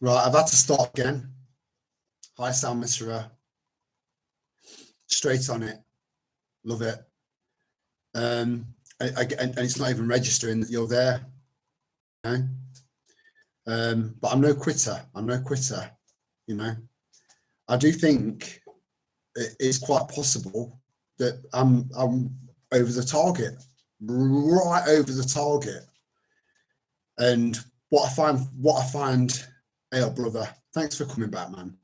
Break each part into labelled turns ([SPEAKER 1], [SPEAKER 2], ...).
[SPEAKER 1] Right, I've had to start again. Hi, Sam Misra. Straight on it. Love it. And it's not even registering that you're there. You know? But I'm no quitter. I'm no quitter. You know, I do think it is quite possible that I'm over the target, right over the target. And what I find, hey, brother, thanks for coming back, man.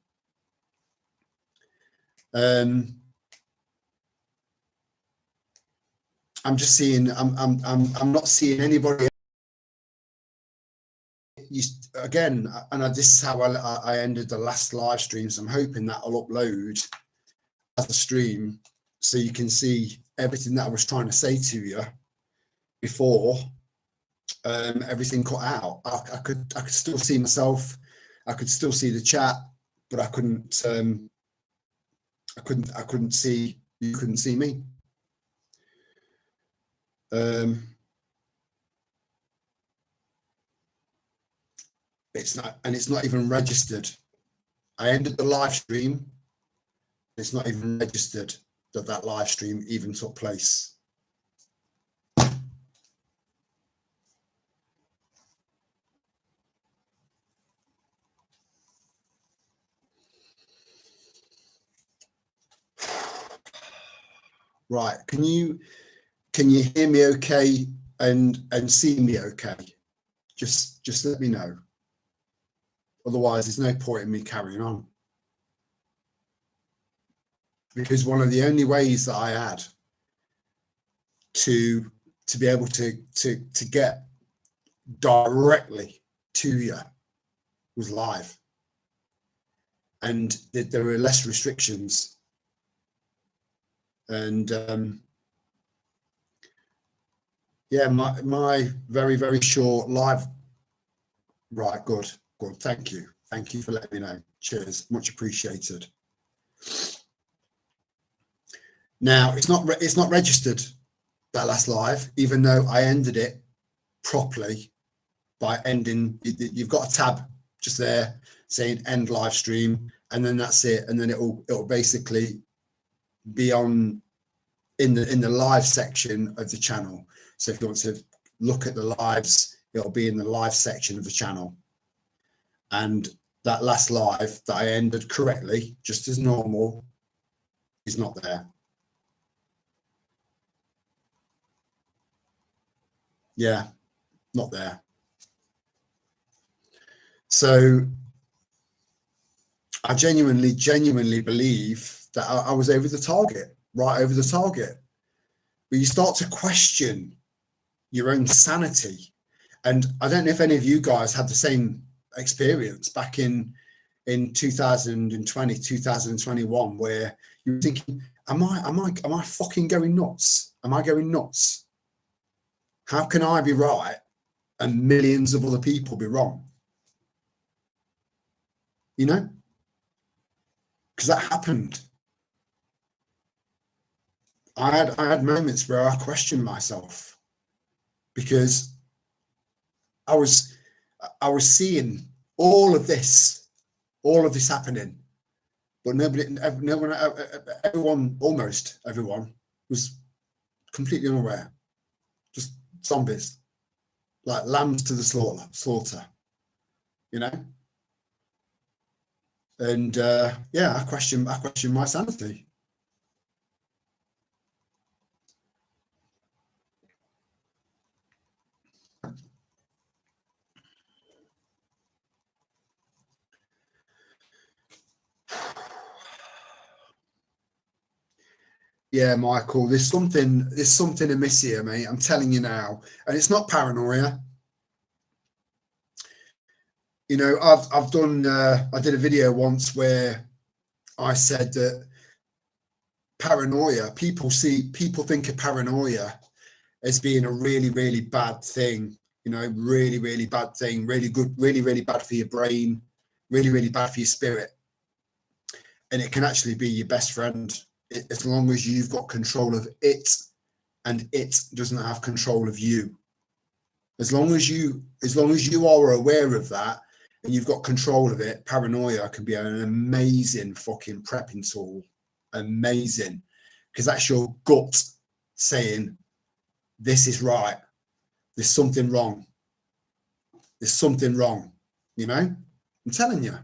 [SPEAKER 1] I'm just seeing, I'm not seeing anybody. Again, and this is how I ended the last live stream. So I'm hoping that I'll upload as a stream so you can see everything that I was trying to say to you before everything cut out. I could still see myself. I could still see the chat, but I couldn't see, you couldn't see me. It's not even registered. I ended the live stream. It's not even registered that live stream even took place. Right, can you hear me okay and see me okay? Just let me know. Otherwise, there's no point in me carrying on. Because one of the only ways that I had to be able to get directly to you was live, and there were less restrictions. And yeah, my very, very short live. Right, good. Thank you for letting me know. Cheers, much appreciated. Now it's not registered, that last live, even though I ended it properly by ending. You've got a tab just there saying end live stream, and then that's it, and then it'll basically be on in the live section of the channel. So if you want to look at the lives, it'll be in the live section of the channel. And that last live that I ended correctly, just as normal, is not there. Yeah, not there. So I genuinely believe that I was over the target, right over the target. But you start to question your own sanity. And I don't know if any of you guys had the same experience back in 2020, 2021, where you were thinking, am I fucking going nuts? Am I going nuts? How can I be right and millions of other people be wrong? You know? Because that happened. I had moments where I questioned myself, because I was seeing all of this happening, but almost everyone was completely unaware. Just zombies, like lambs to the slaughter, you know. And yeah, I question my sanity. Yeah, Michael, there's something amiss here, mate. I'm telling you now, and it's not paranoia. You know, I've done. I did a video once where I said that paranoia. People think of paranoia as being a really, really bad thing. You know, really bad thing. Really good. Really bad for your brain. Really bad for your spirit. And it can actually be your best friend, as long as you've got control of it and it doesn't have control of you. As long as you are aware of that and you've got control of it, paranoia can be an amazing fucking prepping tool. Amazing. Because that's your gut saying, this is right. There's something wrong. There's something wrong. You know, I'm telling you.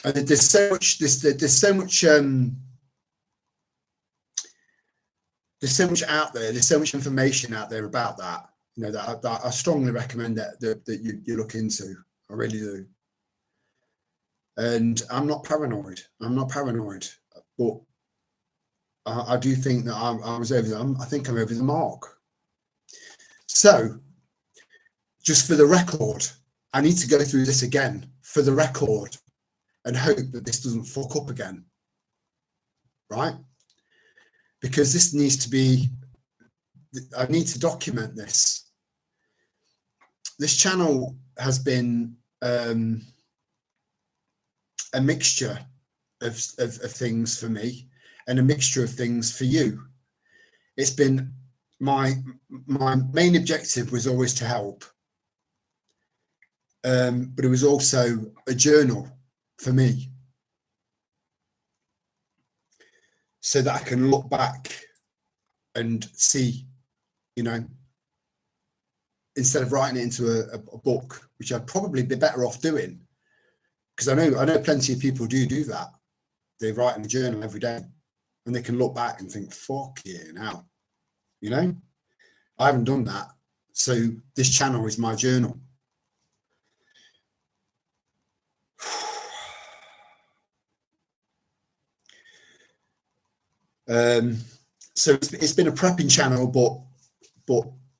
[SPEAKER 1] And there's so much, there's so much out there. There's so much information out there about that. You know, that I strongly recommend that you look into. I really do. And I'm not paranoid. But I do think that I was over them. I think I'm over the mark. So, just for the record, I need to go through this again for the record and hope that this doesn't fuck up again, right? Because this needs to be, I need to document this. This channel has been a mixture of things for me and a mixture of things for you. It's been my main objective was always to help, but it was also a journal for me, so that I can look back and see, you know, instead of writing it into a book, which I'd probably be better off doing, because I know plenty of people do that. They write in a journal every day, and they can look back and think, "Fuck yeah, now," you know. I haven't done that, so this channel is my journal. So it's been a prepping channel, but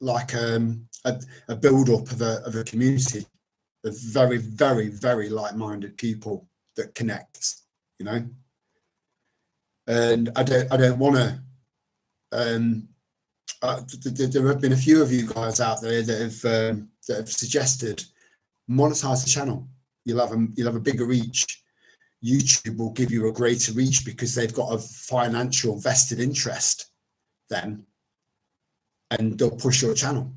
[SPEAKER 1] like a build up of a community of very, very, very like-minded people that connect, you know. And I don't want to. There have been a few of you guys out there that have suggested monetize the channel. You'll have a bigger reach. YouTube will give you a greater reach because they've got a financial vested interest then, and they'll push your channel.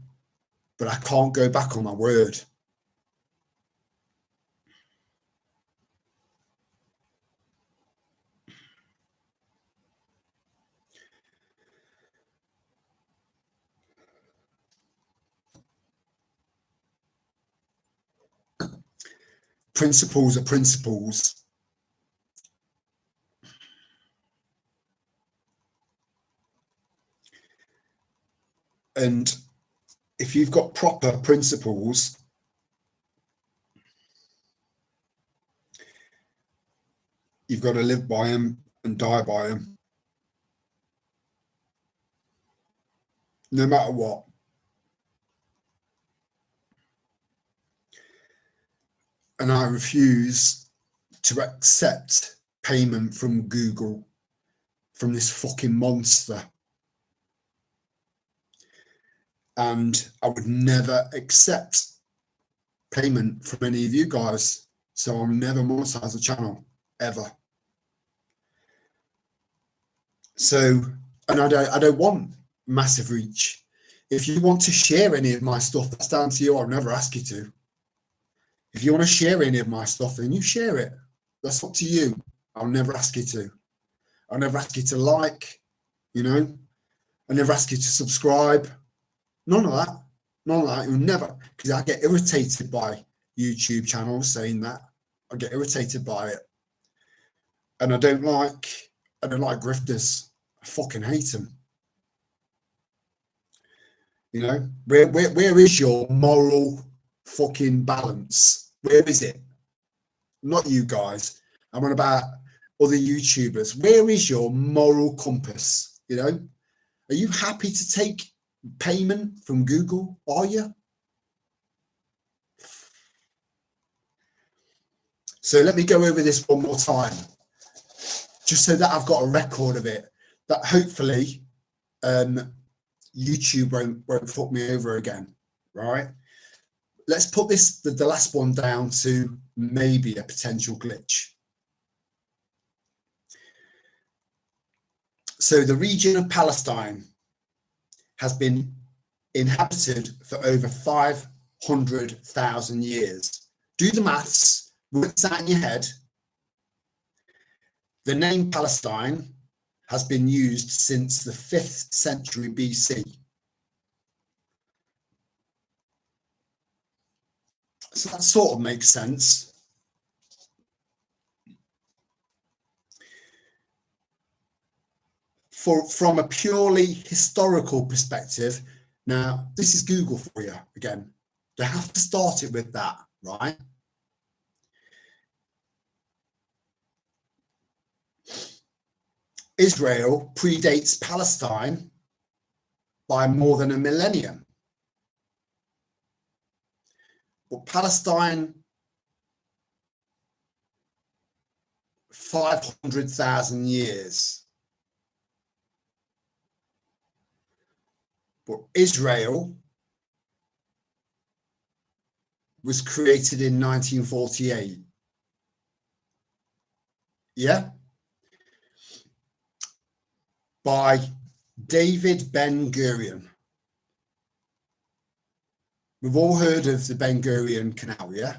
[SPEAKER 1] But I can't go back on my word. Principles are principles. And if you've got proper principles, you've got to live by them and die by them, no matter what. And I refuse to accept payment from Google, from this fucking monster. And I would never accept payment from any of you guys. So I'll never monetize the channel, ever. So, and I don't want massive reach. If you want to share any of my stuff, that's down to you. I'll never ask you to. If you want to share any of my stuff, then you share it. That's up to you. I'll never ask you to. I'll never ask you to like, you know. I'll never ask you to subscribe. None of that. None of that. You'll never, because I get irritated by YouTube channels saying that. I get irritated by it. And I don't like grifters. I fucking hate them. You know, where is your moral fucking balance? Where is it? Not you guys. I'm on about other YouTubers. Where is your moral compass? You know, are you happy to take payment from Google? Are you? So let me go over this one more time, just so that I've got a record of it, that hopefully YouTube won't fuck me over again, right? Let's put this, the last one, down to maybe a potential glitch. So the region of Palestine has been inhabited for over 5 500,000 years. Do the maths, work this out in your head. The name Palestine has been used since the 5th century BC. So that sort of makes sense. From a purely historical perspective, now this is Google for you again. They have to start it with that, right? Israel predates Palestine by more than a millennium. But Palestine, 500,000 years. But Israel was created in 1948. Yeah? By David Ben-Gurion. We've all heard of the Ben-Gurion Canal, yeah?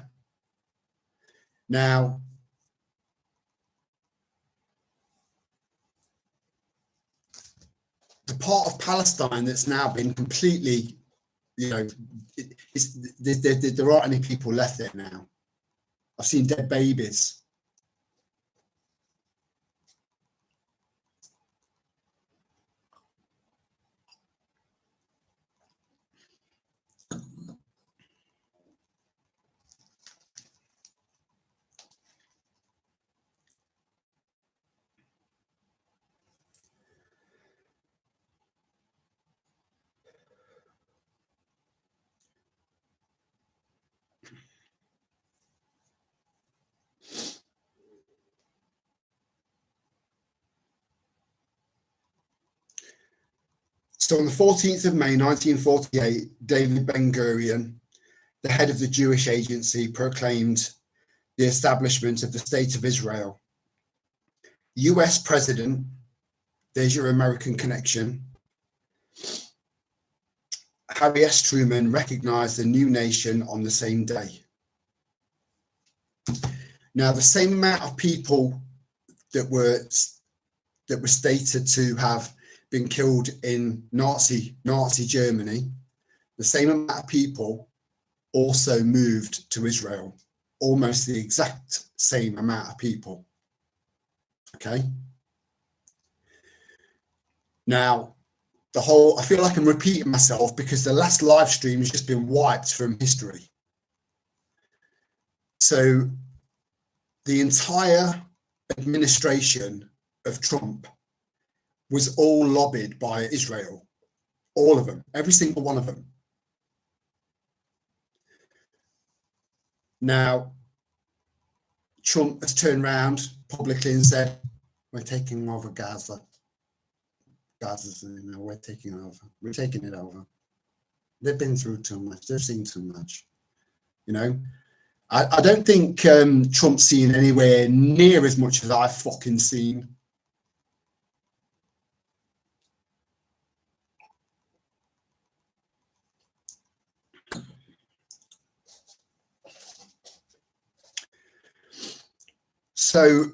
[SPEAKER 1] Now, the part of Palestine that's now been completely, there aren't any people left there now. I've seen dead babies. So on the 14th of May, 1948, David Ben-Gurion, the head of the Jewish Agency, proclaimed the establishment of the State of Israel. US President, there's your American connection, Harry S. Truman recognized the new nation on the same day. Now, the same amount of people that were stated to have been killed in Nazi Germany, the same amount of people also moved to Israel, almost the exact same amount of people. Okay. Now, I feel like I'm repeating myself because the last live stream has just been wiped from history. So the entire administration of Trump was all lobbied by Israel, all of them, every single one of them. Now, Trump has turned around publicly and said, we're taking over Gaza. Gaza's, we're taking over. We're taking it over. They've been through too much. They've seen too much. I don't think Trump's seen anywhere near as much as I've fucking seen. So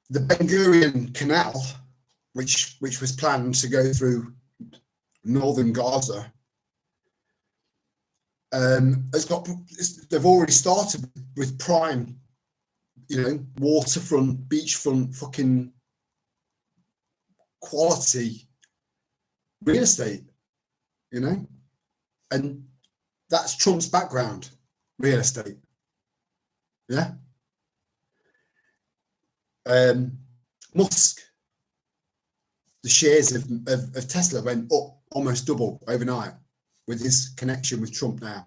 [SPEAKER 1] the Ben-Gurion Canal, which was planned to go through northern Gaza, they've already started with prime, waterfront, beachfront, fucking quality real estate, and that's Trump's background, real estate. Yeah. Musk, the shares of Tesla went up almost double overnight with his connection with Trump now.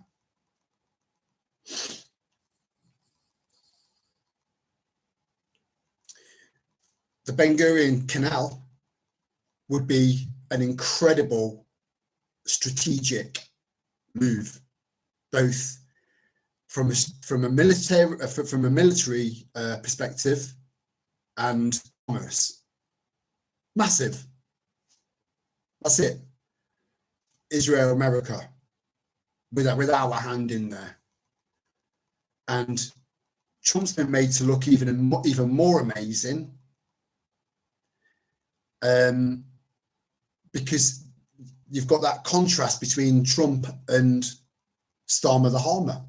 [SPEAKER 1] The Ben-Gurion Canal would be an incredible strategic move, both from a military perspective and commerce. Massive. That's it. Israel, America with our hand in there. And Trump's been made to look even more amazing, because you've got that contrast between Trump and Starmer the Harmer.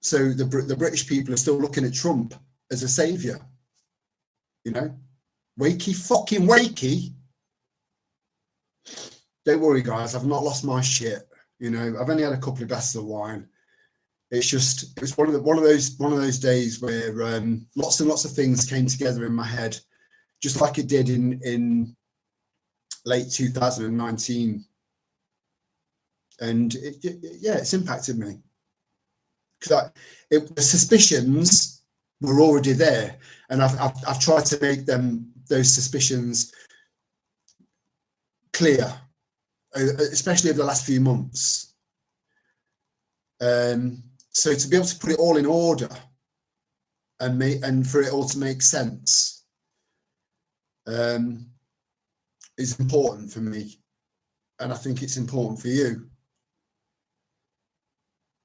[SPEAKER 1] So the British people are still looking at Trump as a saviour. You know, wakey fucking wakey. Don't worry, guys. I've not lost my shit. You know, I've only had a couple of glasses of wine. It's one of those days where lots and lots of things came together in my head, just like it did in late 2019, and it's impacted me, because the suspicions were already there, and I've tried to make those suspicions clear, especially over the last few months. So to be able to put it all in order and for it all to make sense is important for me, and I think it's important for you.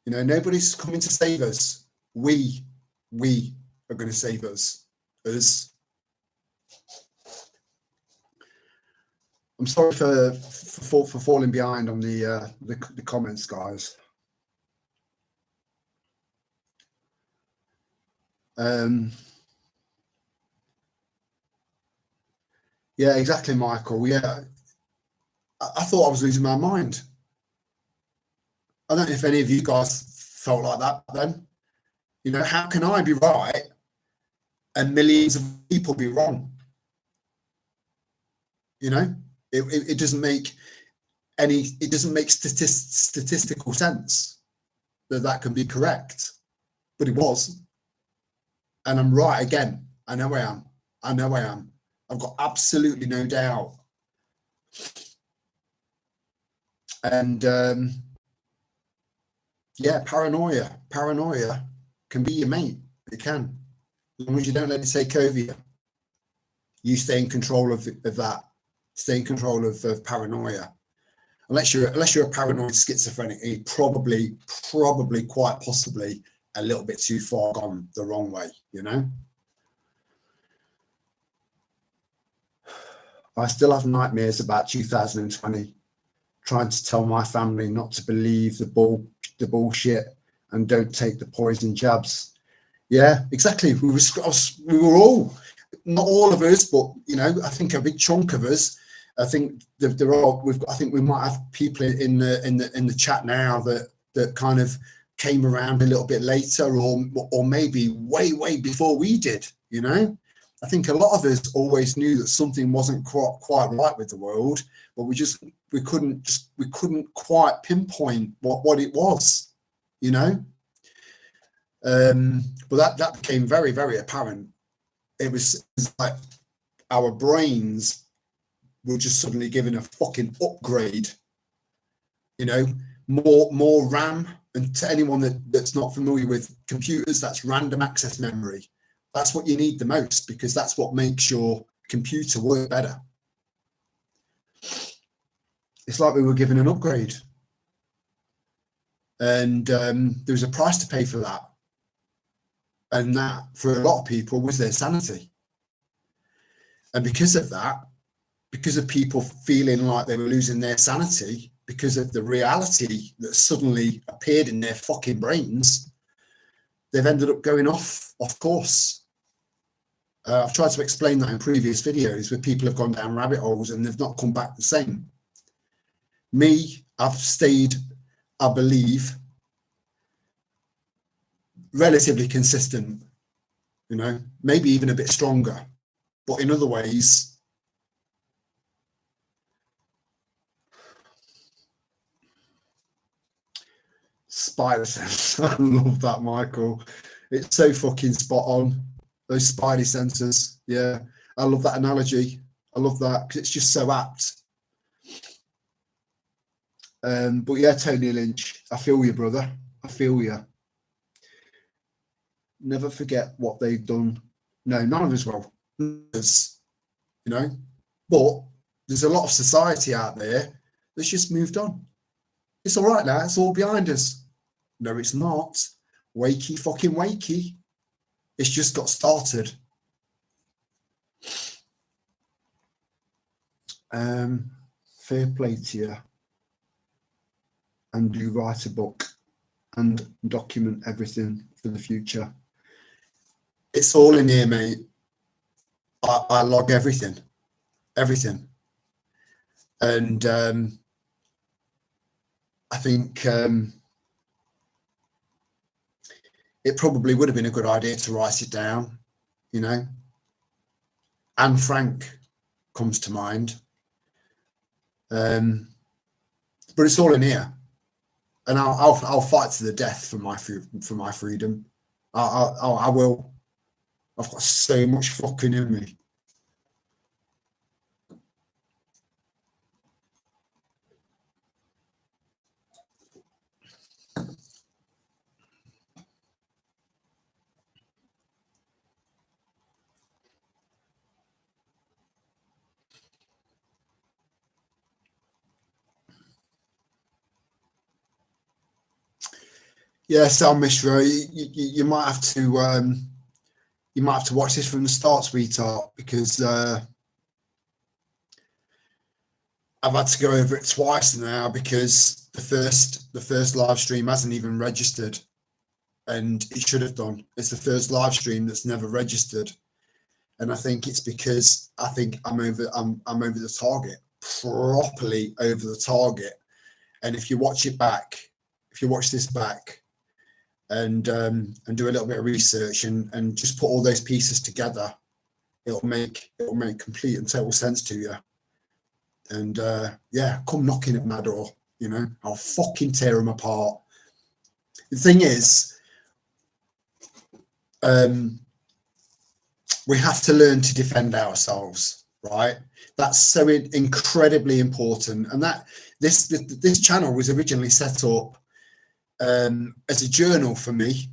[SPEAKER 1] You know, nobody's coming to save us. We are going to save us. I'm sorry for falling behind on the comments, guys. Yeah, exactly, Michael. Yeah, I thought I was losing my mind. I don't know if any of you guys felt like that then. You know, how can I be right and millions of people be wrong? You know, it doesn't make statistical sense that can be correct, but it was. And I'm right again. I know I am. I've got absolutely no doubt. And yeah, paranoia can be your mate. It can, as long as you don't let it take over you. You stay in control of that. Stay in control of paranoia. Unless you're a paranoid schizophrenic, you're probably quite possibly a little bit too far gone the wrong way, you know. I still have nightmares about 2020, trying to tell my family not to believe the bullshit and don't take the poison jabs. Yeah, exactly. We were all, not all of us, but you know, I think a big chunk of us. I think I think we might have people in the chat now that kind of came around a little bit later, or maybe way before we did. You know, I think a lot of us always knew that something wasn't quite right with the world, but we couldn't quite pinpoint what it was. You know, but that became very, very apparent. It was like our brains were just suddenly given a fucking upgrade. You know, more RAM. And to anyone that's not familiar with computers, that's random access memory. That's what you need the most, because that's what makes your computer work better. It's like we were given an upgrade. And there was a price to pay for that. And that, for a lot of people, was their sanity. And because of that, because of people feeling like they were losing their sanity, because of the reality that suddenly appeared in their fucking brains, they've ended up going off course. I've tried to explain that in previous videos, where people have gone down rabbit holes and they've not come back the same. Me, I've stayed, I believe, relatively consistent, you know, maybe even a bit stronger, but in other ways, spider sense. I love that, Michael. It's so fucking spot on. Those spidey senses. Yeah, I love that analogy. I love that because it's just so apt. But yeah, Tony Lynch, I feel you, brother. I feel you. Never forget what they've done. No, none of us will. You know, but there's a lot of society out there that's just moved on. It's all right now. It's all behind us. No, it's not. Wakey fucking wakey. It's just got started. Fair play to you. And do write a book and document everything for the future. It's all in here, mate. I log everything. And I think it probably would have been a good idea to write it down, you know. Anne Frank comes to mind. But it's all in here. And I'll fight to the death for my freedom. I will. I've got so much fucking in me. Yeah, Sal Mishra, you might have to watch this from the start, sweetheart, because I've had to go over it twice now because the first live stream hasn't even registered, and it should have done. It's the first live stream that's never registered, and I think it's because I think I'm over the target, properly over the target. And if you watch it back, if you watch this back, and do a little bit of research and just put all those pieces together, it'll make complete and total sense to you. And yeah, come knocking at my door, you know, I'll fucking tear them apart. The thing is, we have to learn to defend ourselves, right? That's so incredibly important. And that this channel was originally set up as a journal for me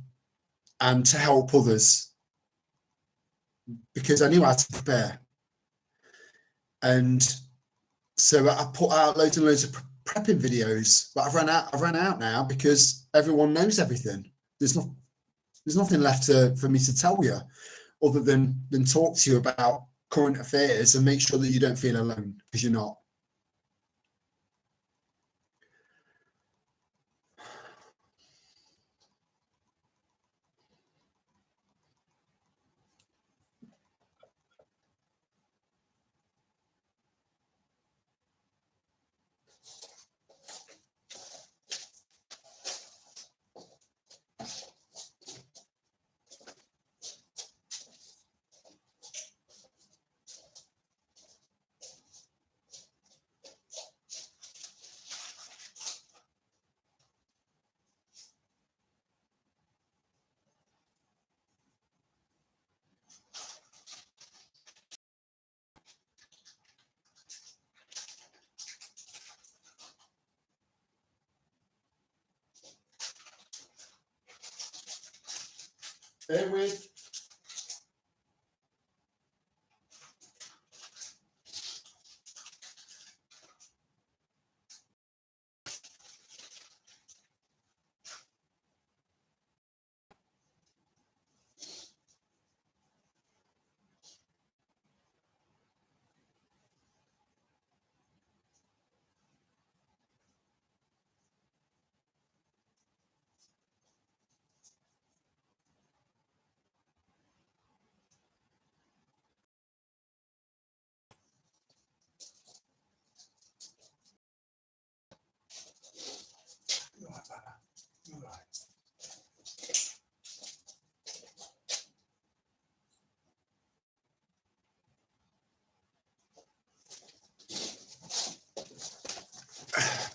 [SPEAKER 1] and to help others, because I knew how to prepare. And so I put out loads and loads of prepping videos, but I've run out now because everyone knows everything. There's nothing left for me to tell you other than talk to you about current affairs and make sure that you don't feel alone, because you're not. Bear with.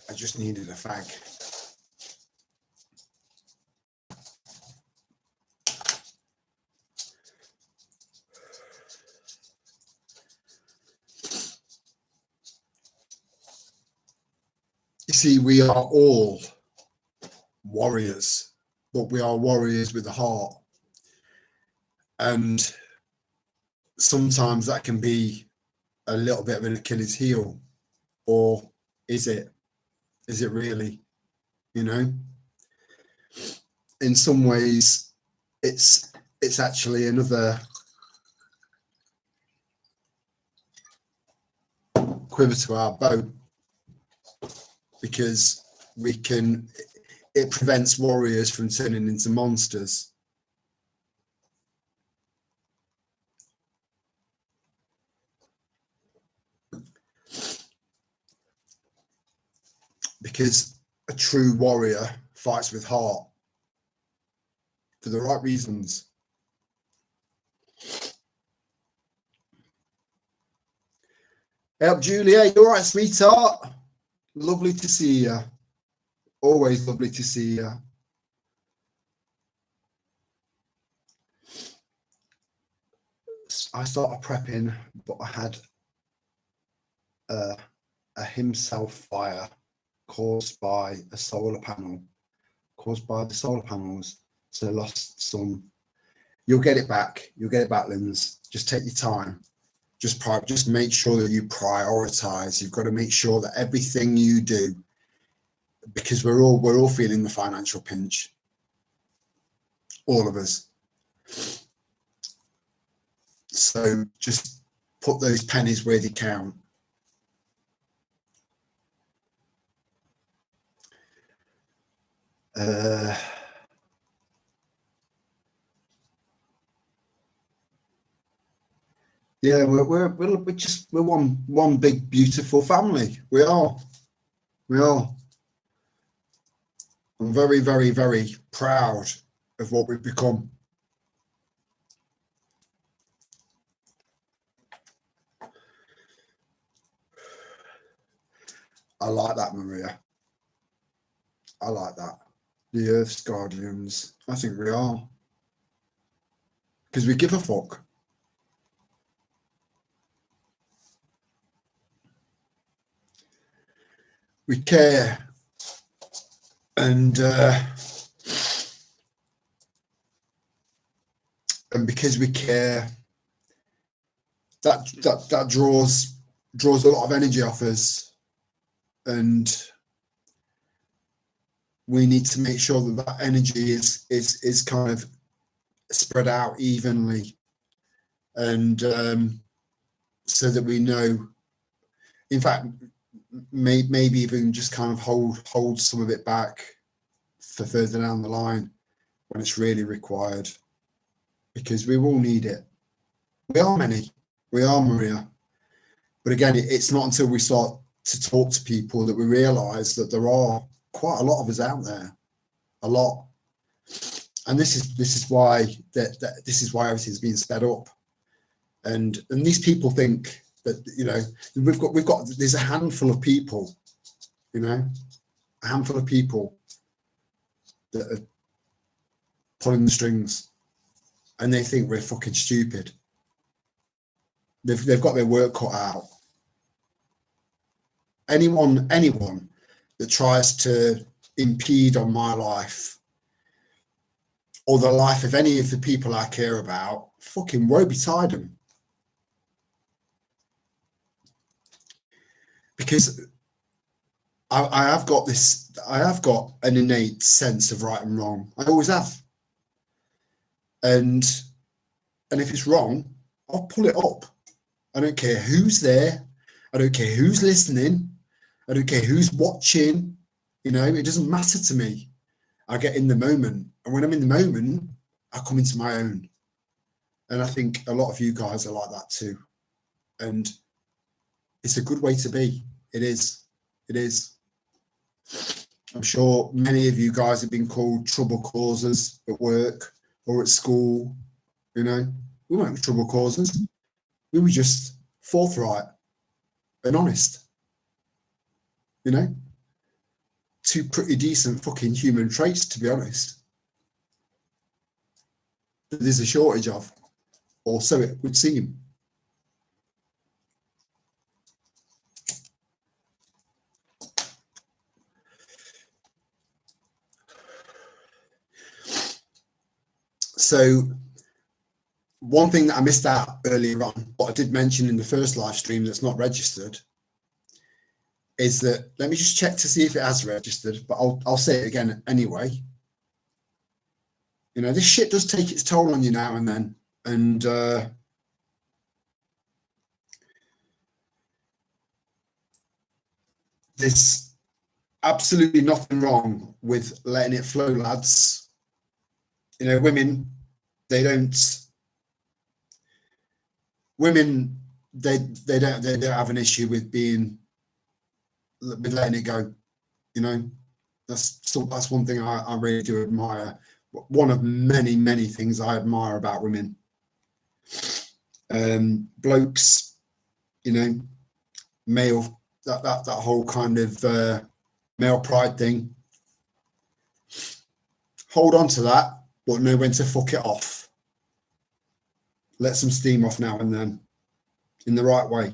[SPEAKER 1] I just needed a fag. You see, we are all warriors, but we are warriors with a heart. And sometimes that can be a little bit of an Achilles heel. Or is it? Is it really? you know. In some ways, it's actually another quiver to our bow, because it prevents warriors from turning into monsters. Because a true warrior fights with heart for the right reasons. Hey up, Julia, you all right, sweetheart? Lovely to see you. Always lovely to see you. I started prepping, but I had a himself fire caused by the solar panels. So I lost some. You'll get it back. You'll get it back, Linz. Just take your time. Just make sure that you prioritize. You've got to make sure that everything you do, because we're all feeling the financial pinch. All of us. So just put those pennies where they count. Yeah, we're one big beautiful family. We are. I'm very, very, very proud of what we've become. I like that, Maria. I like that. The Earth's guardians. I think we are. Because we give a fuck. We care. And because we care, that draws a lot of energy off us. And we need to make sure that energy is kind of spread out evenly, and so that we know, in fact, maybe even just kind of hold some of it back for further down the line when it's really required, because we will need it. We are many. We are, Maria. But again, it's not until we start to talk to people that we realize that there are quite a lot of us out there, a lot. And this is why this is why everything's being sped up. And these people think that, you know, we've got there's a handful of people, you know, a handful of people that are pulling the strings, and they think we're fucking stupid. They've got their work cut out. Anyone that tries to impede on my life or the life of any of the people I care about, fucking woe betide them. Because I have got an innate sense of right and wrong. I always have. And if it's wrong, I'll pull it up. I don't care who's there. I don't care who's listening. I don't care who's watching. You know, it doesn't matter to me. I get in the moment. And when I'm in the moment, I come into my own. And I think a lot of you guys are like that too. And it's a good way to be. It is. It is. I'm sure many of you guys have been called trouble causers at work or at school. You know, we weren't trouble causers. We were just forthright and honest. You know, two pretty decent fucking human traits, to be honest. That there's a shortage of, or so it would seem. So one thing that I missed out earlier on, but I did mention in the first live stream that's not registered, is that, let me just check to see if it has registered, but I'll say it again anyway. You know, this shit does take its toll on you now and then. And there's absolutely nothing wrong with letting it flow, lads. You know, women don't have an issue with letting it go. You know, that's one thing I really do admire. One of many, many things I admire about women. Blokes, you know, male, that whole kind of male pride thing. Hold on to that, but know when to fuck it off. Let some steam off now and then, in the right way.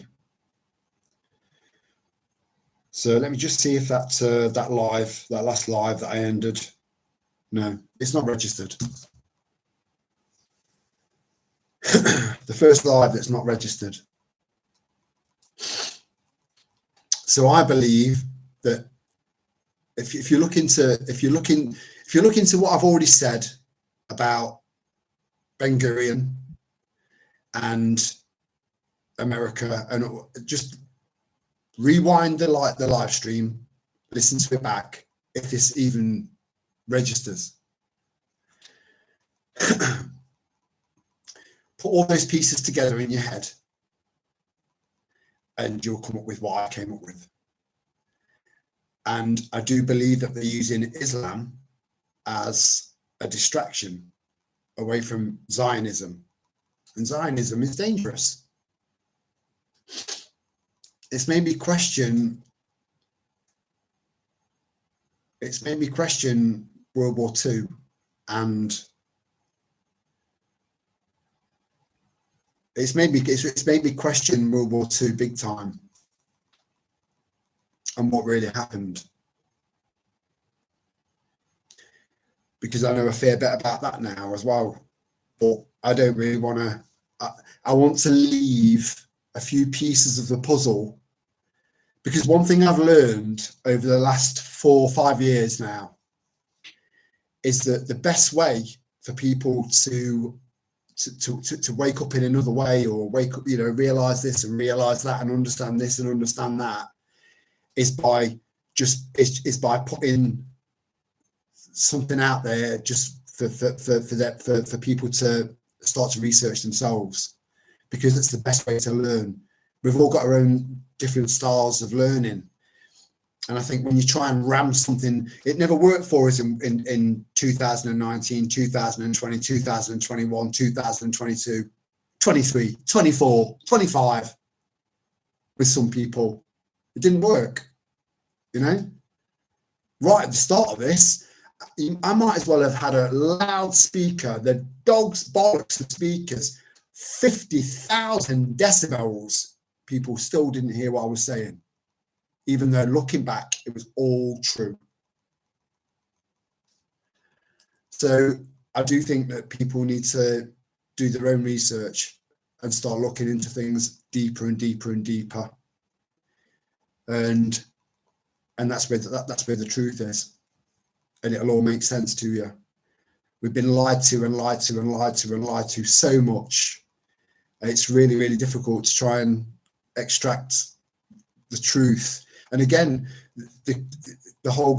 [SPEAKER 1] So let me just see if that last live that I ended. No, it's not registered. The first live that's not registered. So I believe that if you look into what I've already said about Ben Gurion and America, and just rewind the live stream, listen to it back, if this even registers. Put all those pieces together in your head and you'll come up with what I came up with. And I do believe that they're using Islam as a distraction away from Zionism. And Zionism is dangerous. It's made me question World War II, and it's made me question World War II big time, and what really happened. Because I know a fair bit about that now as well, but I don't really want to. I want to leave a few pieces of the puzzle, because one thing I've learned over the last 4 or 5 years now is that the best way for people to wake up in another way, or wake up, you know, realize this and realize that and understand this and understand that, is by putting something out there just for people to start to research themselves, because it's the best way to learn. We've all got our own different styles of learning. And I think when you try and ram something, it never worked for us in 2019, 2020, 2021, 2022, 23, 24, 25 with some people. It didn't work, you know? Right at the start of this, I might as well have had a loudspeaker, the dog's bollocks of speakers, 50,000 decibels. People still didn't hear what I was saying, even though looking back, it was all true. So I do think that people need to do their own research and start looking into things deeper and deeper and deeper. And that's where the truth is. And it'll all make sense to you. We've been lied to and lied to and lied to and lied to so much. It's really, really difficult to try and extract the truth. And again, the whole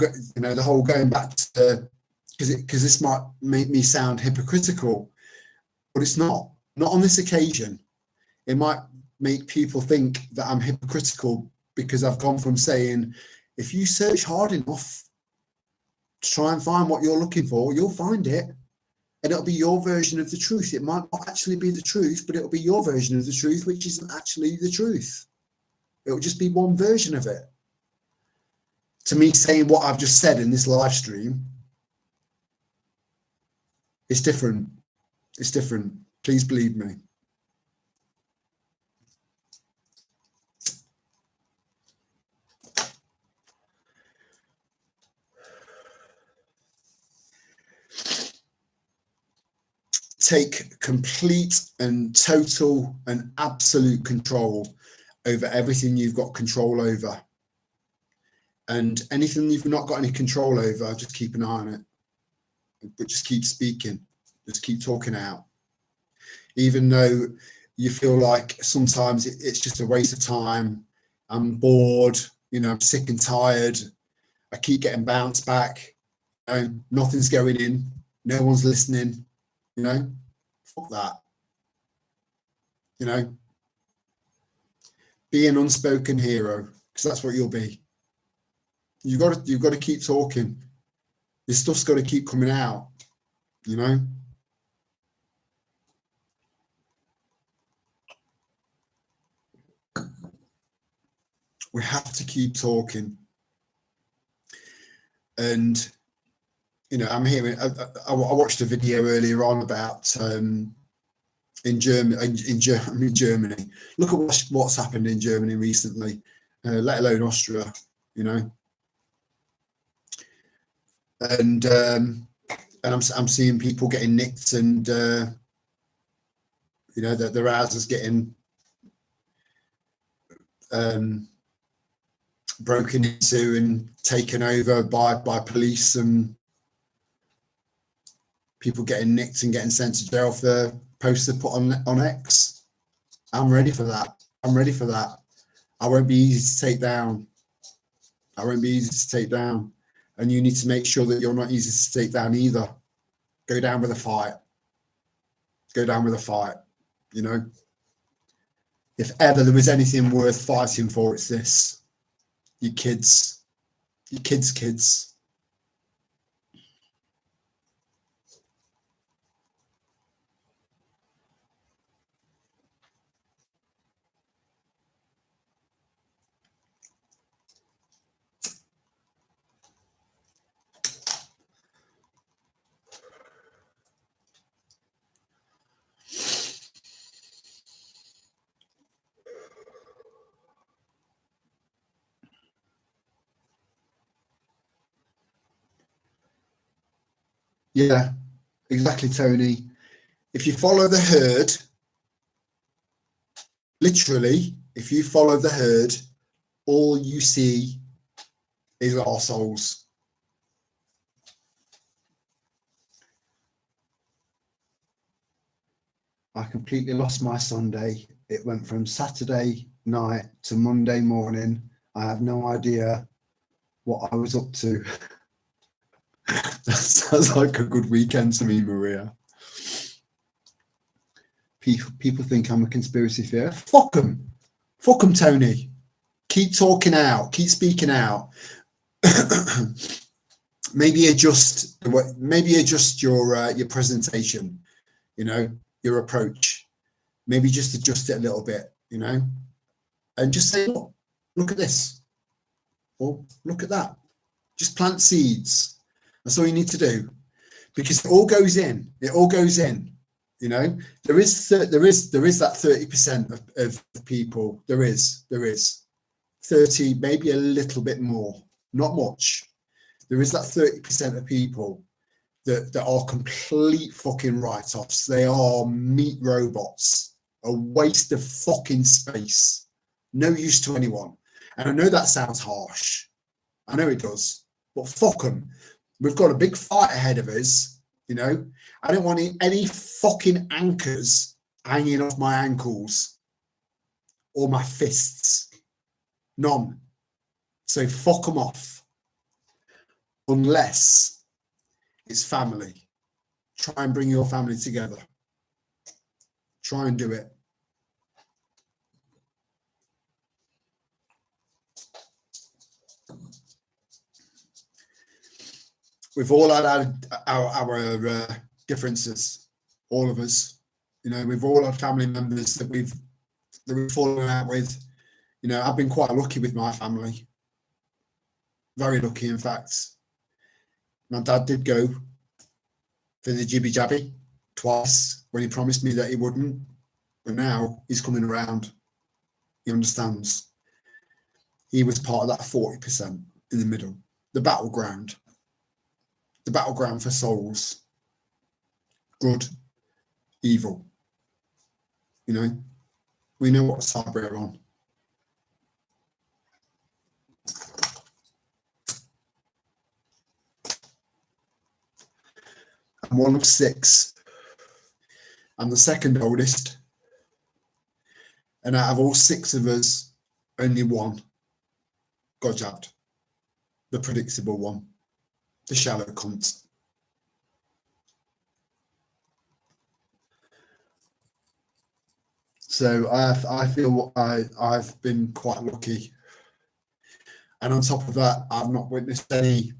[SPEAKER 1] going back to, because this might make me sound hypocritical, but it's not on this occasion. It might make people think that I'm hypocritical, because I've gone from saying, if you search hard enough to try and find what you're looking for, you'll find it, and it'll be your version of the truth. It might not actually be the truth, but it'll be your version of the truth, which isn't actually the truth. It'll just be one version of it. To me, saying what I've just said in this live stream, it's different. It's different. Please believe me. Take complete and total and absolute control over everything you've got control over. And anything you've not got any control over, just keep an eye on it. But just keep speaking, just keep talking out. Even though you feel like sometimes it's just a waste of time, I'm bored, I'm sick and tired, I keep getting bounced back, nothing's going in, no one's listening, fuck that. Be an unspoken hero, because that's what you'll be. You've got to keep talking. This stuff's got to keep coming out, We have to keep talking. And I'm hearing. I watched a video earlier on about in Germany. Look at what's happened in Germany recently, let alone Austria. And I'm seeing people getting nicked, and their houses getting broken into and taken over by police, and people getting nicked and getting sent to jail for the posts they put on X. I'm ready for that. I won't be easy to take down. And you need to make sure that you're not easy to take down either. Go down with a fight. If ever there was anything worth fighting for, it's this. Your kids. Yeah, exactly, Tony. If you follow the herd, literally, if you follow the herd, all you see is arseholes. I completely lost my Sunday. It went from Saturday night to Monday morning. I have no idea what I was up to. That sounds like a good weekend to me, Maria. People think I'm a conspiracy theorist. Fuck them, Tony. Keep talking out. Keep speaking out. Maybe adjust your presentation. Your approach. Maybe just adjust it a little bit. And just say, look at this, or look at that. Just plant seeds. That's all you need to do, because it all goes in. There is that 30% of people. There is 30, maybe a little bit more, not much. There is that 30% of people that are complete fucking write-offs. They are meat robots, a waste of fucking space, no use to anyone. And I know that sounds harsh. I know it does, but fuck them. We've got a big fight ahead of us. I don't want any fucking anchors hanging off my ankles or my fists. None. So fuck them off. Unless it's family. Try and bring your family together. Try and do it. We've all had our differences, all of us. We've all had family members that we've fallen out with. I've been quite lucky with my family. Very lucky, in fact. My dad did go for the jibby jabby twice when he promised me that he wouldn't, but now he's coming around. He understands. He was part of that 40% in the middle, the battleground for souls. Good, evil. We know what side we're on. I'm one of 6. I'm the second oldest. And out of all 6 of us, only one got jabbed. The predictable one. The shallow cunt. So I feel I've been quite lucky. And on top of that, I've not witnessed any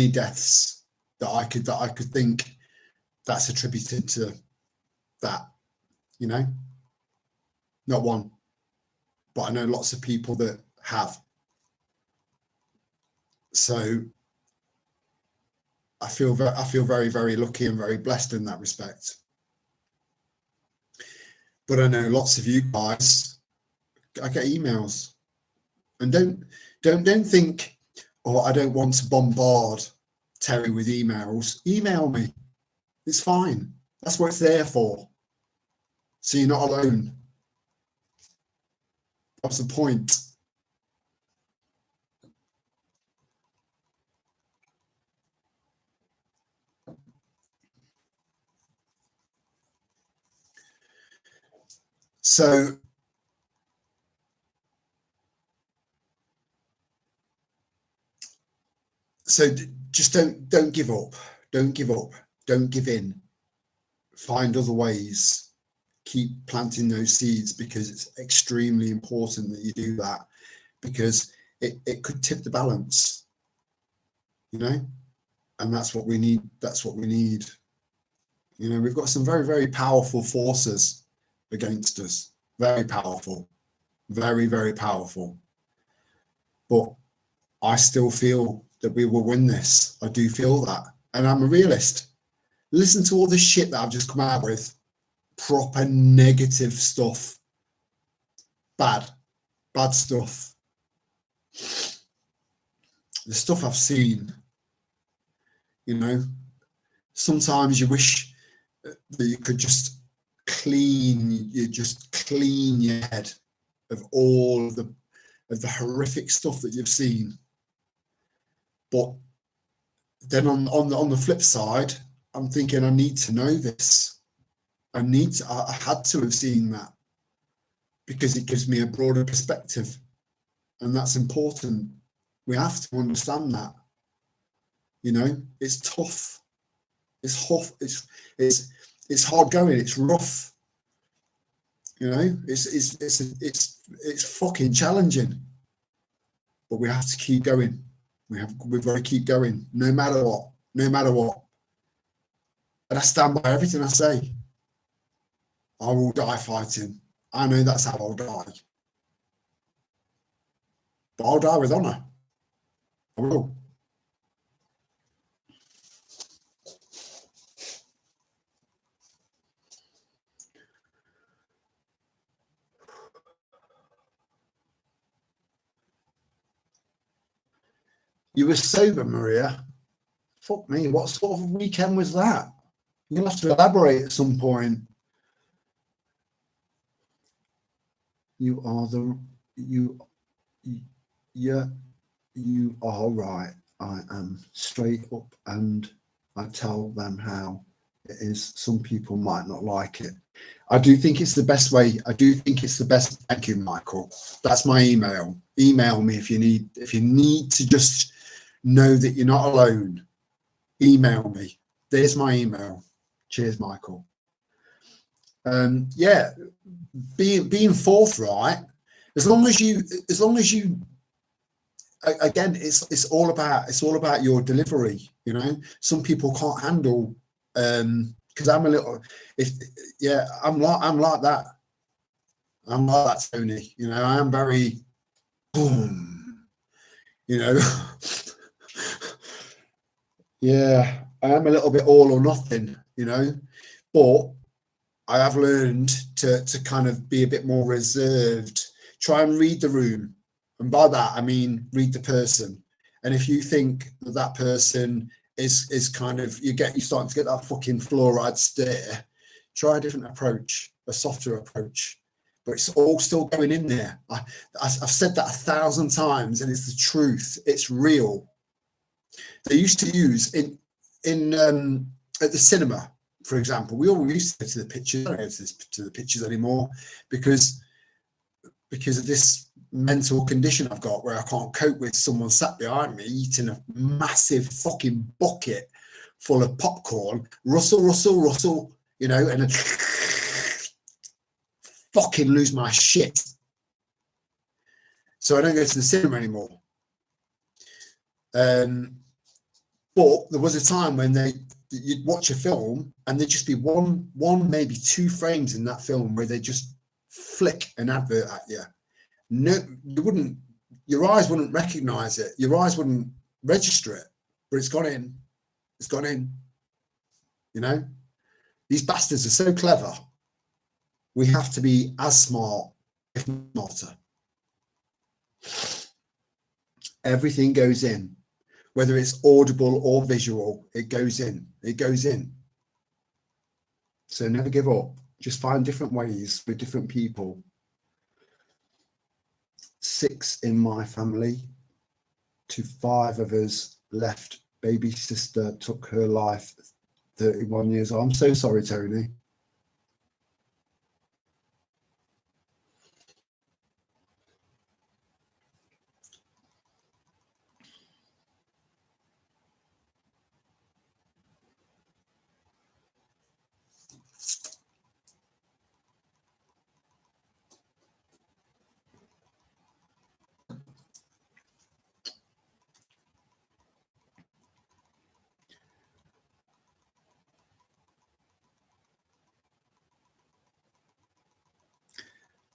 [SPEAKER 1] deaths that I could think that's attributed to that, you know, not one, but I know lots of people that have. So I feel very, very lucky and very blessed in that respect. But I know lots of you guys, I get emails, and don't think, oh, I don't want to bombard Terry with emails. Email me. It's fine. That's what it's there for. So you're not alone. That's the point. So just don't give up. Don't give up. Don't give in. Find other ways. Keep planting those seeds, because it's extremely important that you do that, because it could tip the balance, you know, and that's what we need. That's what we need. You know, we've got some very, very powerful forces against us. Very powerful. Very, very powerful. But I still feel that we will win this. I do feel that. And I'm a realist. Listen to all the shit that I've just come out with. Proper negative stuff. Bad stuff. The stuff I've seen, you know, sometimes you wish that you could just clean your head of all of the horrific stuff that you've seen. But then on the flip side, I'm thinking, I need to know this. I had to have seen that, because it gives me a broader perspective, and that's important. We have to understand that. You know, it's tough. It's tough. It's hard going. It's rough. You know, it's fucking challenging. But we have to keep going. We've got to keep going, no matter what. No matter what. And I stand by everything I say. I will die fighting. I know that's how I'll die. But I'll die with honour. I will. You were sober, Maria? Fuck me, what sort of weekend was that? You're going to have to elaborate at some point. You are right. I am straight up, and I tell them how it is. Some people might not like it. I do think it's the best way. I do think it's the best. Thank you, Michael. That's my email. Email me if you need to just know that you're not alone. Email me. There's my email. Cheers, Michael. Yeah, being forthright. As long as you again, it's all about your delivery. You know, some people can't handle, because I'm a little, I'm like that. I'm like that, Tony. You know, I am very boom. You know, yeah, I am a little bit all or nothing. You know, but I have learned to kind of be a bit more reserved. Try and read the room. And by that, I mean, read the person. And if you think that person is kind of, you're starting to get that fucking fluoride stare, try a different approach, a softer approach. But it's all still going in there. I've said that 1,000 times, and it's the truth. It's real. They used to use in at the cinema, for example, we all used to go to the pictures. I don't go to the pictures anymore because of this mental condition I've got where I can't cope with someone sat behind me eating a massive fucking bucket full of popcorn, Russell, you know, and fucking lose my shit. So I don't go to the cinema anymore. But there was a time when you'd watch a film and there'd just be one, maybe two frames in that film where they just flick an advert at you. No, your eyes wouldn't recognize it. Your eyes wouldn't register it, but it's gone in. It's gone in. You know, these bastards are so clever. We have to be as smart, if not smarter. Everything goes in, whether it's audible or visual, it goes in. It goes in. So never give up. Just find different ways with different people. 6 in my family, to 5 of us left. Baby sister took her life 31 years old. I'm so sorry, Tony.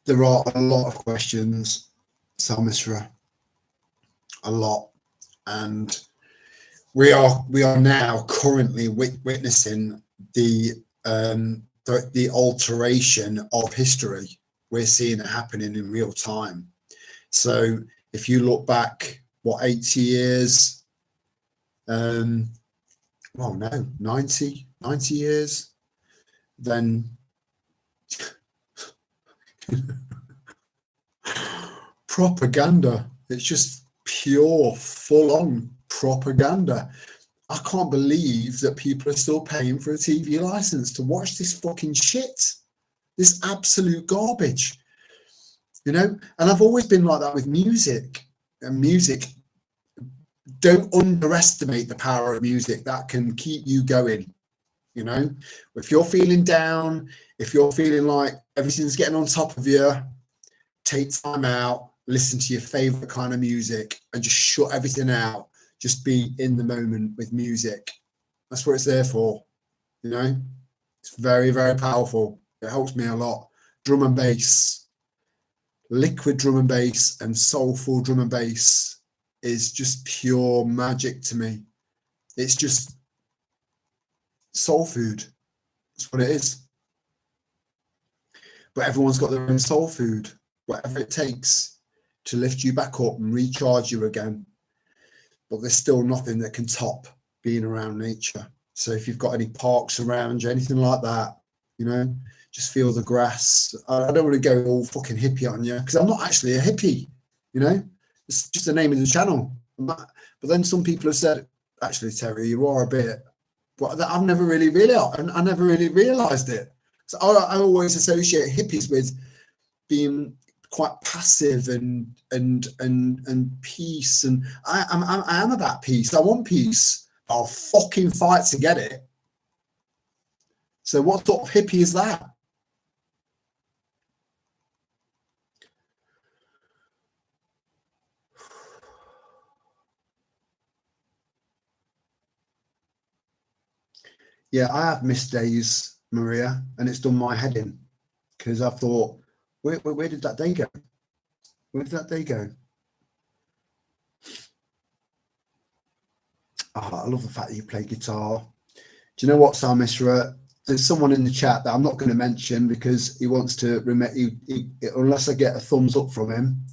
[SPEAKER 1] There are a lot of questions, Salmisra, a lot, and we are now currently witnessing the alteration of history. We're seeing it happening in real time. So if you look back, 80 years? Well, no, 90 years, then propaganda. It's just pure, full-on propaganda. I can't believe that people are still paying for a TV license to watch this fucking shit, this absolute garbage, you know. And I've always been like that with music. And music, don't underestimate the power of music. That can keep you going, you know. If you're feeling down, if you're feeling like everything's getting on top of you, take time out, listen to your favorite kind of music and just shut everything out. Just be in the moment with music. That's what it's there for, you know. It's very, very powerful. It helps me a lot. Drum and bass, liquid drum and bass and soulful drum and bass is just pure magic to me. It's just soul food. That's what it is. But everyone's got their own soul food, whatever it takes to lift you back up and recharge you again. But there's still nothing that can top being around nature. So if you've got any parks around you, anything like that, you know, just feel the grass. I don't want to go all fucking hippie on you because I'm not actually a hippie, you know. It's just the name of the channel. But then some people have said, actually, Terry, you are a bit. But I've never really I never really realised it. So I always associate hippies with being quite passive and peace. And I am about peace. I want peace. I'll fucking fight to get it. So what sort of hippie is that? Yeah, I have missed days, Maria, and it's done my head in because I thought, where did that day go? Where did that day go? Oh, I love the fact that you play guitar. Do you know what, Salmisra? There's someone in the chat that I'm not going to mention because he wants to unless I get a thumbs up from him.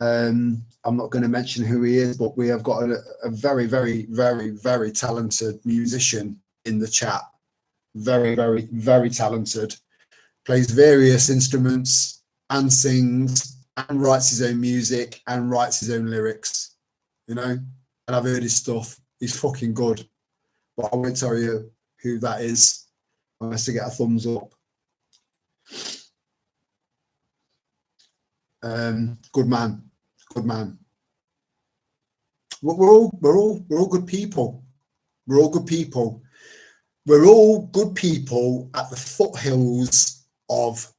[SPEAKER 1] I'm not going to mention who he is, but we have got a very, very, very, very talented musician in the chat. Very, very, very talented. Plays various instruments and sings and writes his own music and writes his own lyrics, you know. And I've heard his stuff. He's fucking good. But I won't tell you who that is. I must get a thumbs up. Good man, good man. We're all good people. We're all good people. We're all good people at the foothills of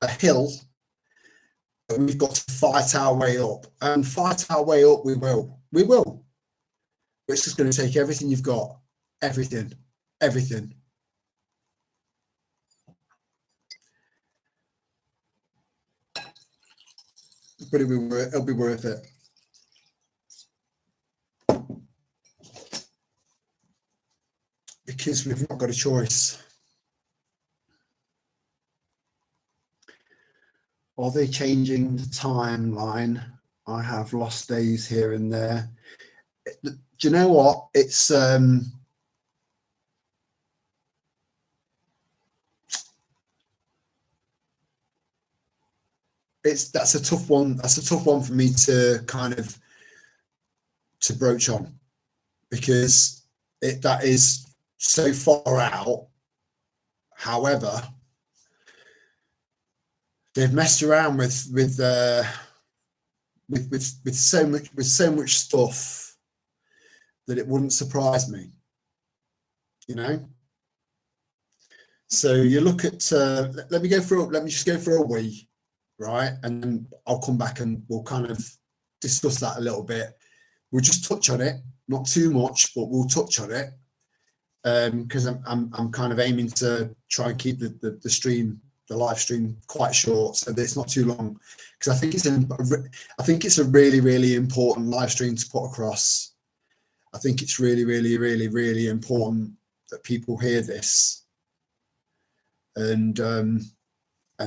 [SPEAKER 1] a hill that we've got to fight our way up. And fight our way up, we will. We will. But it's just going to take everything you've got. Everything. Everything. But it'll be worth it. Because we've not got a choice. Are they changing the timeline? I have lost days here and there. Do you know what? It's that's a tough one. That's a tough one for me to kind of to broach on, because that is so far out. However, they've messed around with so much stuff that it wouldn't surprise me, you know. So you look at let me just go for a wee, right, and then I'll come back and we'll kind of discuss that a little bit. We'll just touch on it, not too much, but we'll touch on it, because I'm kind of aiming to try and keep the stream, the live stream, quite short, so that it's not too long, because I think it's a really, really important live stream to put across. I think it's really, really, really, really important that people hear this and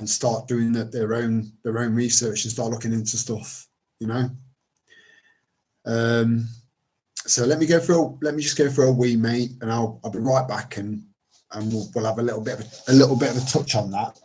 [SPEAKER 1] start doing their own research and start looking into stuff, you know. So let me just go for a wee, mate, and I'll be right back, and we'll have a little bit of a touch on that.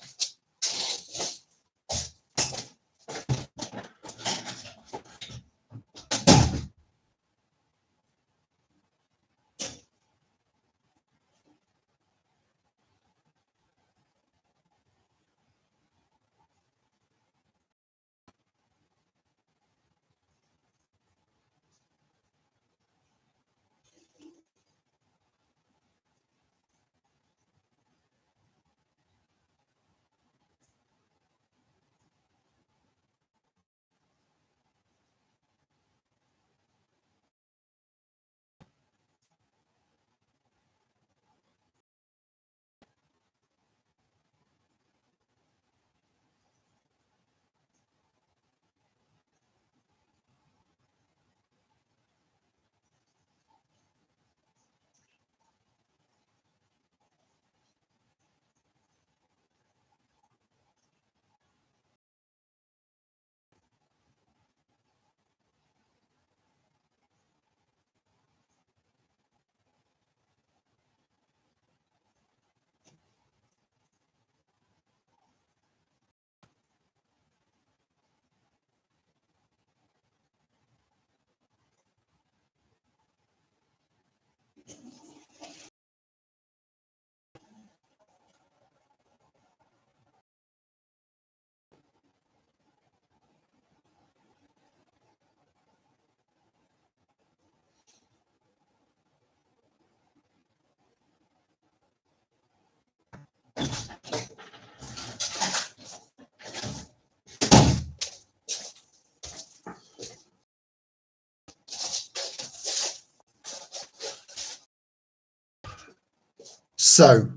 [SPEAKER 1] So,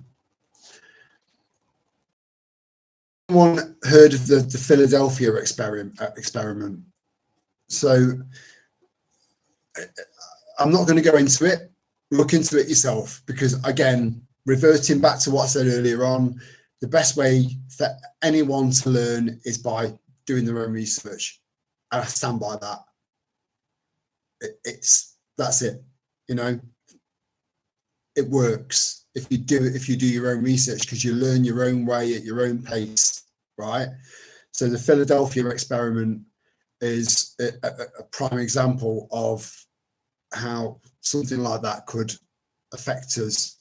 [SPEAKER 1] anyone heard of the Philadelphia experiment? So, I'm not going to go into it. Look into it yourself, because again, reverting back to what I said earlier on, the best way for anyone to learn is by doing their own research, and I stand by that. That's it. You know, it works if you do your own research, because you learn your own way at your own pace, right? So the Philadelphia experiment is a prime example of how something like that could affect us.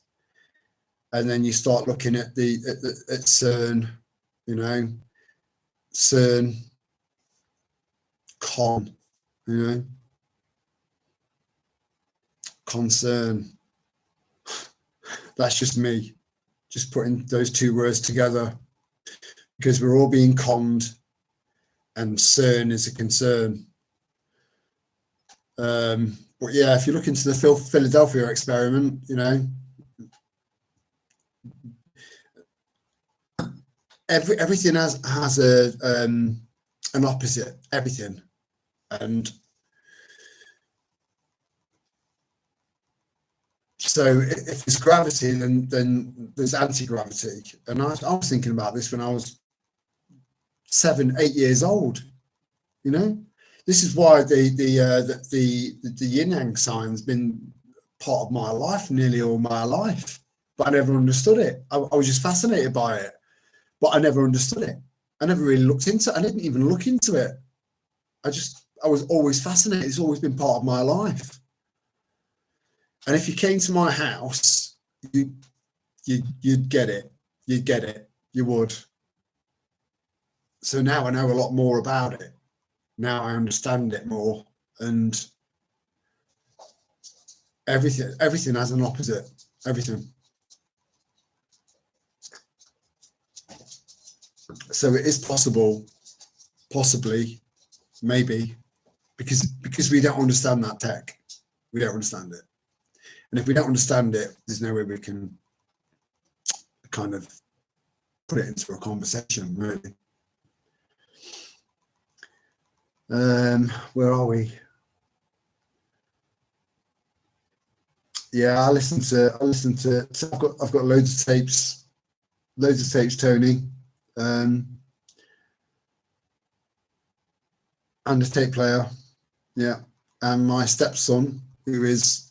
[SPEAKER 1] and then you start looking at at CERN, you know, CERN, con, you know, concern. That's just me, just putting those two words together, because we're all being conned, and CERN is a concern. But yeah, if you look into the Philadelphia experiment, you know, everything has an opposite, everything. And so if there's gravity, then there's anti-gravity. And I was thinking about this when I was 7, 8 years old. You know, this is why the yin yang sign's been part of my life nearly all my life, but I never understood it. I was just fascinated by it, but I never understood it. I never really looked into it. I didn't even look into it. I was always fascinated. It's always been part of my life. And if you came to my house, you'd get it. You'd get it. You would. So now I know a lot more about it. Now I understand it more, and everything has an opposite. Everything. So it is possible, possibly, maybe, because we don't understand that tech. We don't understand it. And if we don't understand it, there's no way we can kind of put it into a conversation, really. Where are we? Yeah, I listen to. So I've got loads of tapes, Tony, and a tape player. Yeah, and my stepson, who is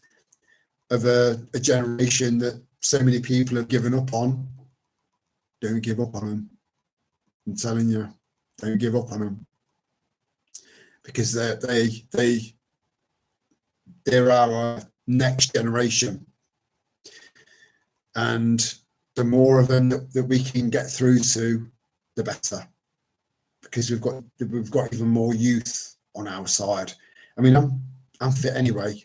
[SPEAKER 1] of a generation that so many people have given up on. Don't give up on them. I'm telling you, don't give up on them, because they're our next generation, and the more of them that we can get through to, the better, because we've got even more youth on our side. I mean, I'm fit anyway,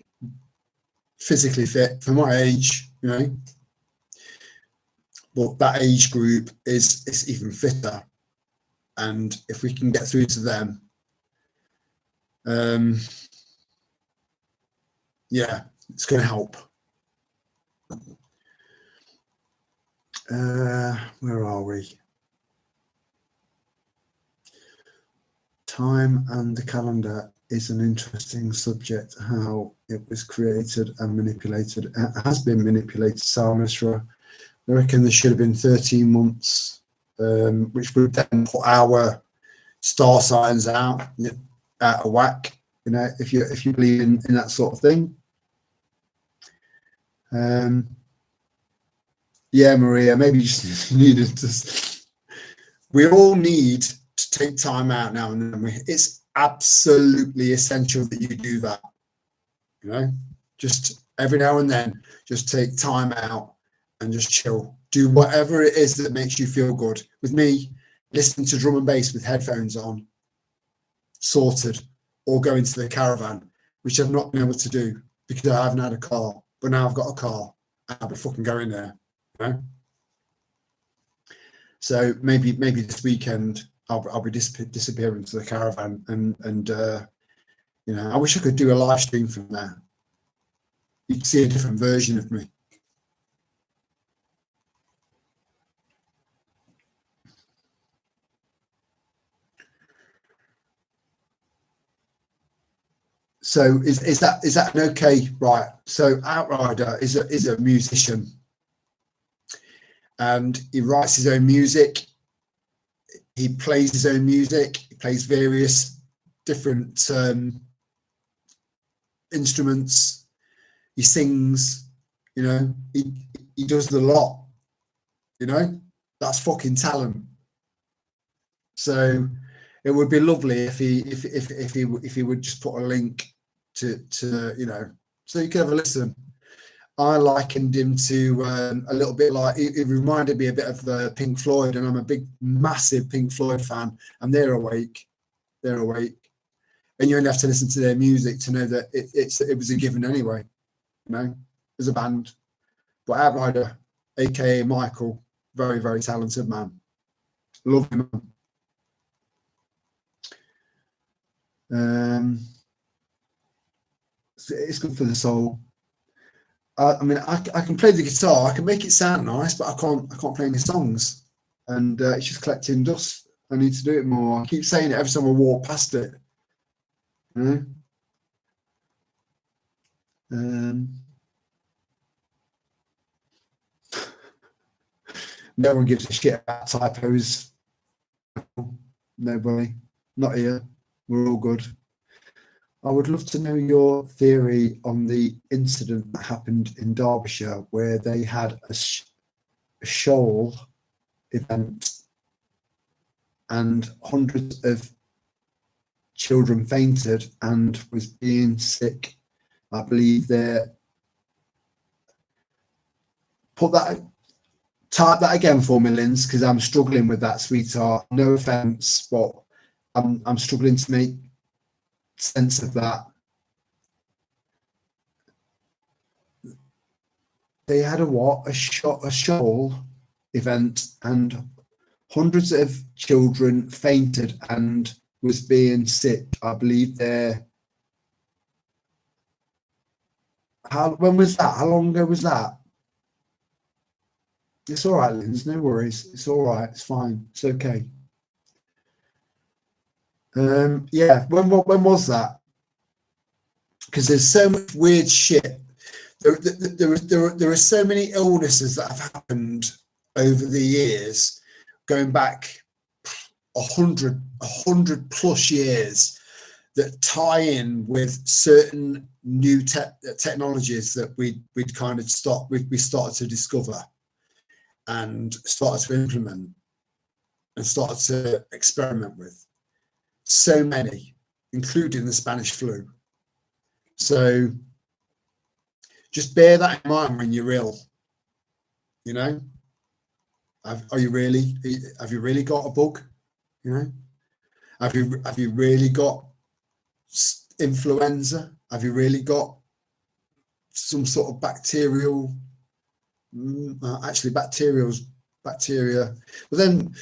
[SPEAKER 1] physically fit for my age, you know, but that age group is even fitter, and if we can get through to them, yeah, it's going to help. Where are we? Time and the calendar is an interesting subject. How it was created and manipulated. It has been manipulated, Sal Misra. I reckon there should have been 13 months, which would then put our star signs out of whack. You know, if you believe in that sort of thing. Yeah, Maria, maybe you just needed to. We all need to take time out now and then. It's absolutely essential that you do that. You know, just every now and then, just take time out and just chill. Do whatever it is that makes you feel good. With me, listen to drum and bass with headphones on, sorted, or go into the caravan, which I've not been able to do because I haven't had a car. But now I've got a car, and I'll be fucking going there. You know? So maybe this weekend I'll be disappearing to the caravan, and you know, I wish I could do a live stream from there. You can see a different version of me. So is that an okay? Right. So Outrider is a musician, and he writes his own music. He plays his own music. He plays various different instruments. He sings. You know, he does the lot. You know, that's fucking talent. So it would be lovely if he would just put a link to you know, so you can have a listen. I likened him to a little bit like, it reminded me a bit of Pink Floyd, and I'm a big, massive Pink Floyd fan, and they're awake. They're awake. And you only have to listen to their music to know that it was a given anyway, you know, as a band. But Outrider, aka Michael, very, very talented man. Love him. It's good for the soul. I mean, I can play the guitar, I can make it sound nice, but I can't play any songs, and it's just collecting dust. I need to do it more. I keep saying it every time I walk past it. You know? No one gives a shit about typos. Nobody. Not here. We're all good. I would love to know your theory on the incident that happened in Derbyshire where they had a shoal event and hundreds of children fainted and was being sick. I believe they're... Type that again for me, Linz, because I'm struggling with that, sweetheart. No offence, but I'm struggling to make sense of that. They had a what? A shoal event, and hundreds of children fainted and was being sick. I believe they're... When was that? How long ago was that? It's all right, Linz, no worries. It's all right. It's fine. It's okay. Yeah, when was that? Because there's so much weird shit. There are so many illnesses that have happened over the years, going back 100 plus years, that tie in with certain new technologies that we'd kind of we started to discover and started to implement and started to experiment with. So many, including the Spanish flu. So just bear that in mind when you're ill. You know, have you really got a bug? You know, have you really got influenza? Have you really got some sort of bacterial? Actually, bacteria. But then,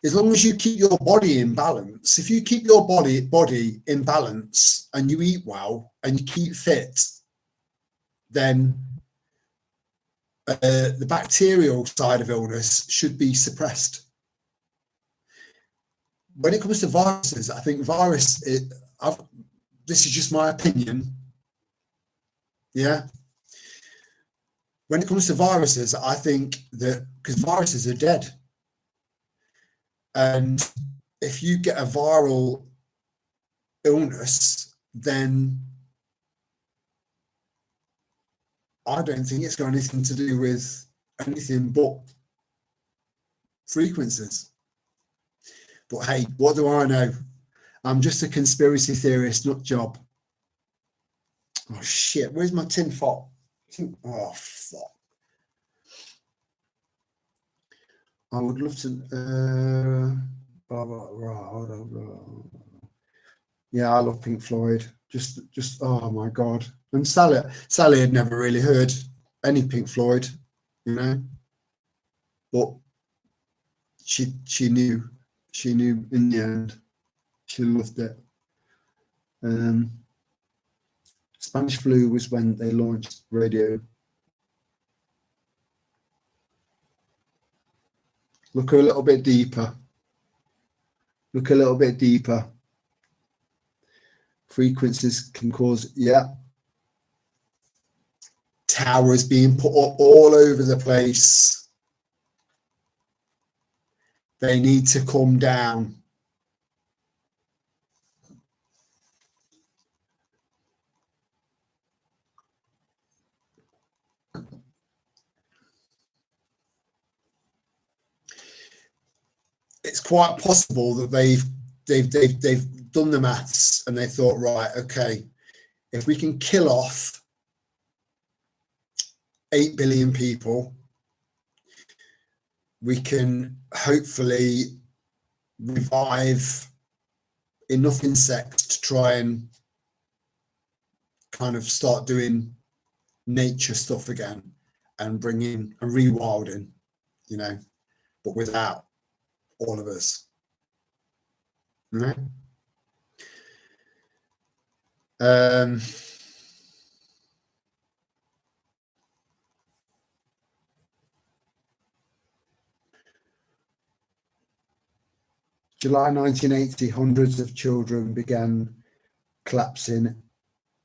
[SPEAKER 1] as long as you keep your body in balance, if you keep your body in balance and you eat well and you keep fit, then the bacterial side of illness should be suppressed. When it comes to viruses, I think this is just my opinion. Yeah. When it comes to viruses, I think that because viruses are dead, and if you get a viral illness, then I don't think it's got anything to do with anything but frequencies. But hey, what do I know? I'm just a conspiracy theorist, nut job. Oh shit, where's my tin pot? Oh fuck. I would love to yeah, I love Pink Floyd. Just oh my god. And Sally had never really heard any Pink Floyd, you know. But she knew in the end. She loved it. Spanish flu was when they launched radio. Look a little bit deeper. Look a little bit deeper. Frequencies can cause, yeah. Towers being put up all over the place. They need to come down. It's quite possible that they've done the maths and they thought, right, okay, if we can kill off 8 billion people, we can hopefully revive enough insects to try and kind of start doing nature stuff again and bring in a rewilding, you know, but without all of us. Right? July 1980, hundreds of children began collapsing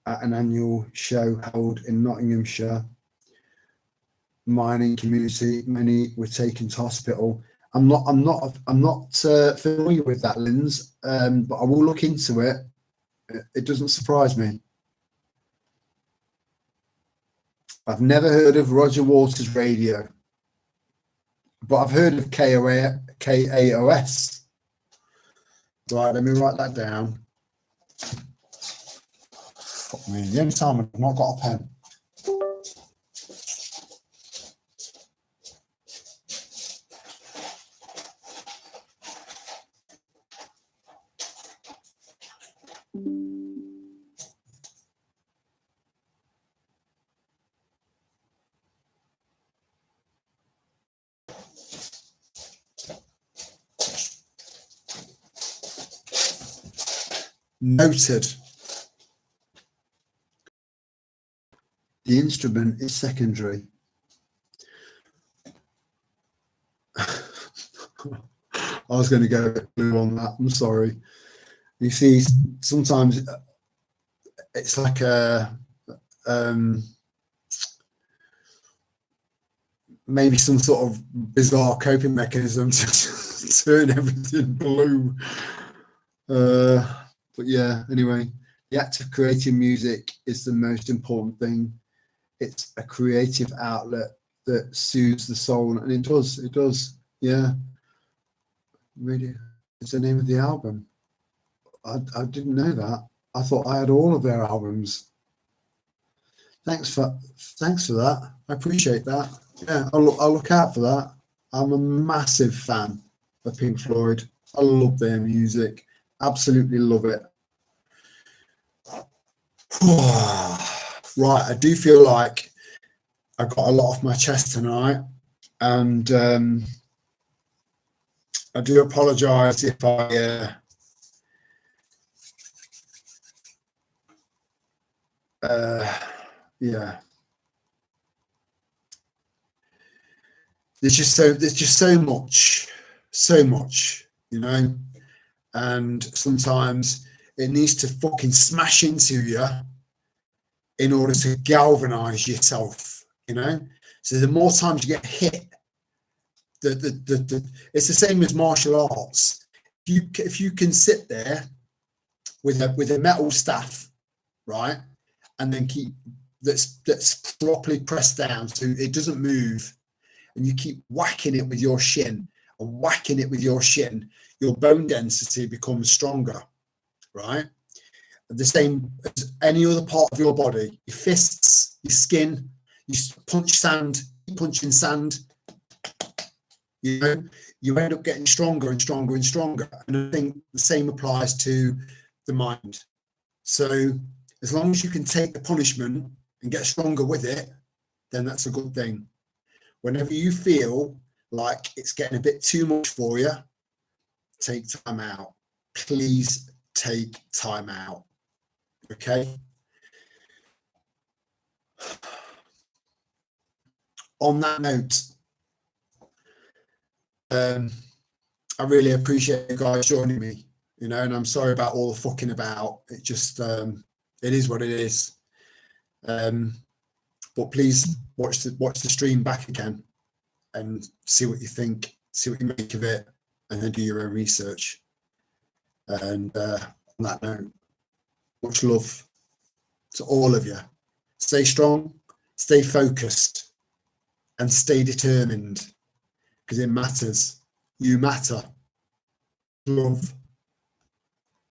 [SPEAKER 1] at an annual show held in Nottinghamshire mining community. Many were taken to hospital. I'm not familiar with that, Linz, but I will look into it. It doesn't surprise me. I've never heard of Roger Waters Radio, but I've heard of KAOS. Right, let me write that down. Fuck me, the only time I've not got a pen. Noted. The instrument is secondary. I was going to go a bit blue on that. I'm sorry. You see, sometimes it's like a maybe some sort of bizarre coping mechanism to turn everything blue. But yeah, anyway, the act of creating music is the most important thing. It's a creative outlet that soothes the soul, and it does. Yeah, really, it's the name of the album. I didn't know that. I thought I had all of their albums. Thanks for that. I appreciate that. Yeah, I'll look out for that. I'm a massive fan of Pink Floyd. I love their music. Absolutely love it. Right, I do feel like I got a lot off my chest tonight, and I do apologise if I yeah. There's just so much, you know, and sometimes it needs to fucking smash into you in order to galvanize yourself, you know. So the more times you get hit, it's the same as martial arts. If you can sit there with a metal staff, right, and then keep that's properly pressed down so it doesn't move, and you keep whacking it with your shin and whacking it with your shin, your bone density becomes stronger, right? The same as any other part of your body, your fists, your skin, you punch sand, punching sand, you know, you end up getting stronger and stronger and stronger. And I think the same applies to the mind. So as long as you can take the punishment and get stronger with it, then that's a good thing. Whenever you feel like it's getting a bit too much for you, take time out. Please take time out. Okay. On that note, I really appreciate you guys joining me, you know, and I'm sorry about all the fucking about. It just it is what it is. But please watch the stream back again and see what you think, see what you make of it, and then do your own research. And on that note, much love to all of you. Stay strong, stay focused, and stay determined, because it matters. You matter. Love.